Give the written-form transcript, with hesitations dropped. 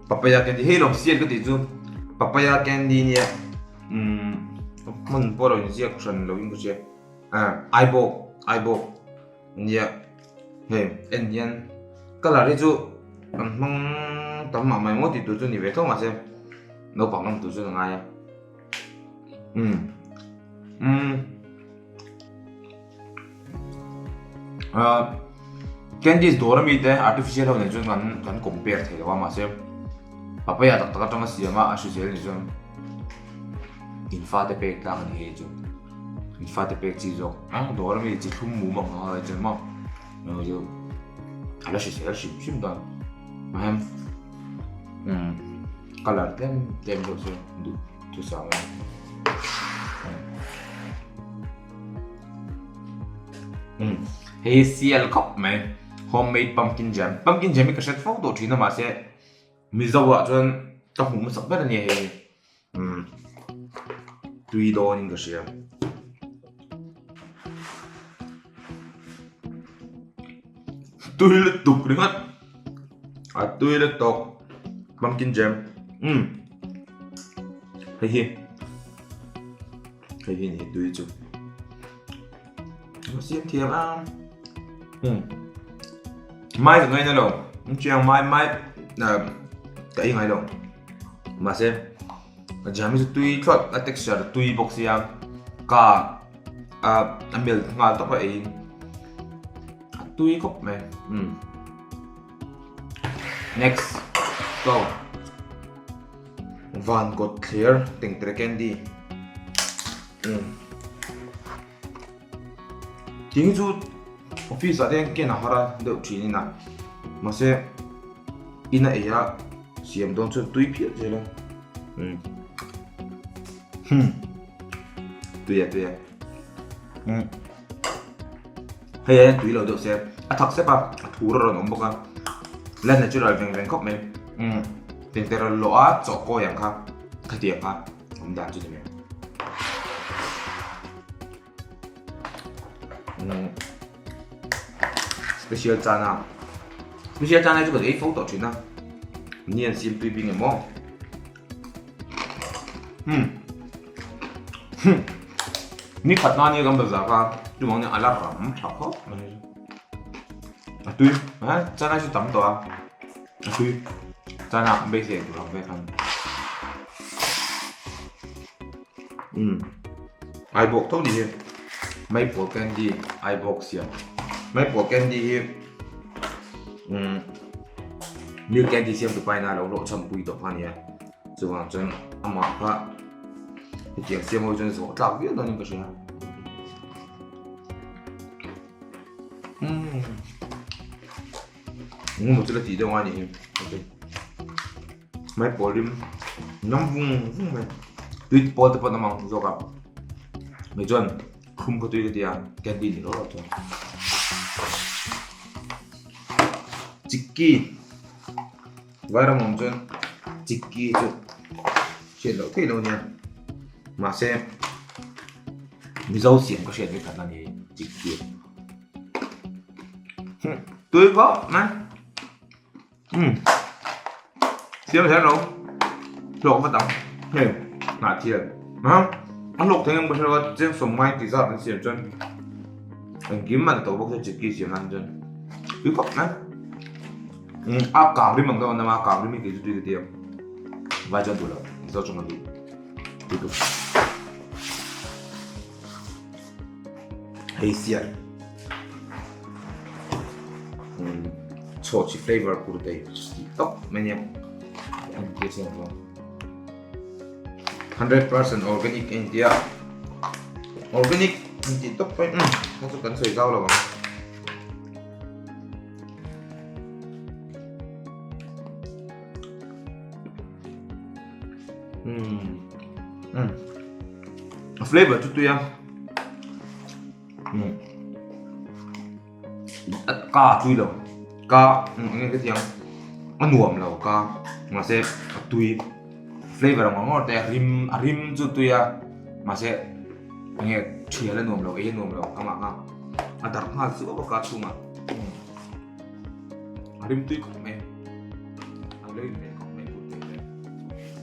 papaya candy hey lom siết cái gì chứ papaya candy nè mình bỏ rồi siết sẵn lâu cái gì ibo nè hey Indian cái là cái chú mong tầm mà mày muốn thì tụi tôi đi về thôi mà xem nấu bằng năm tụi tôi là ai candy đồ làm gì thế artificial đâu này chứ ngắn compare thì là mà xem papaya đặc đặc trong cái gì mà artificial này chứ infate pek lang này chứ infate pek gì rồi đồ làm gì chỉ không mua mà thôi chứ mà rồi là sim đó mà em color tem đâu chứ đủ chú sao Hazel cup mày homemade pumpkin jam cái set phong tổ trí nó mà sẽ mình giàu ạ cho nên trong hùng một sắp rất là nhiều hay tùy đo những cái gì tùy liên tục đúng không tùy liên tục pumpkin jam hay hi này tùy chứ xiết thiệp mai từ ngày nào đâu chiang mai cái ngày đâu mà xem jam is tùy chốt cái texture tùy box ya cả ambil ngal tóc vậy tùy cốc mày next go Van Gogh clear ting tre candy tiếng chú office ở đây cái nào hara đậu chỉ nên là mà sẽ in này ya xem đông cho tùy phiệt gì đâu tùy hay tùy lâu đậu xem thật sẽ ba thú rồi nó bốc lên này chưa rồi veng khóc mày tiền tera loa cho cô yang khác cái tiệm khác không đàn cho mày special chana chứ có cái phẫu thuật chuyện nào nhiên sim tùy bình mỏ ní khát na như cái bây giờ cả chú mong như ăn lắm chọc khó tùy chana chứ tắm to tùy chana bây giờ tụi làm về khăn ai buộc thôi đi maple candy ibox ya maple candy milk candy xem tụi bay na lâu lộ trong bụi tộc anh ya chứ còn chân ama cả cái chuyện xem môi chân số trào biết đó những cái gì một chút là tí đâu anh nhỉ maple rim nấm vung mày tuyết bò tập nó mang vô gặp mấy chân không có tuyệt địa candy thì nó là thôi chicky vài đồng mong chân chicky chứ chuyện đó thế đâu nha mà xem mình dâu xiển có chuyện với cả là gì chicky tươi quá này xem thấy đâu lộn vào tắm hiểu là thiệt không ăn lục thì em bây giờ trên số mai thì sao nó xiển chân anh kiếm mà tổ bốc cho chicky xiển ăn chân tươi quá này cảm đi bằng đâu mà cảm đi mình cái gì đi vài chân tuổi rồi do trong nó đi tiếp tục Hazel chocolate flavor của đây tóc mình em cái gì không 100% organic India organic thì tóc phải không có cần sợi rau đâu mà flavor chút tuyệt cá chui đâu cá nghe cái tiếng ăn nuông đâu cá mà sẽ tùy flavor là ngonแต่rim chút tuyệt mà sẽ nghe chia lên nuông đâu ấy nuông đâu các bạn ăn đặc hoa sữa và cá chung mà rim tùy cũng mềm ăn lên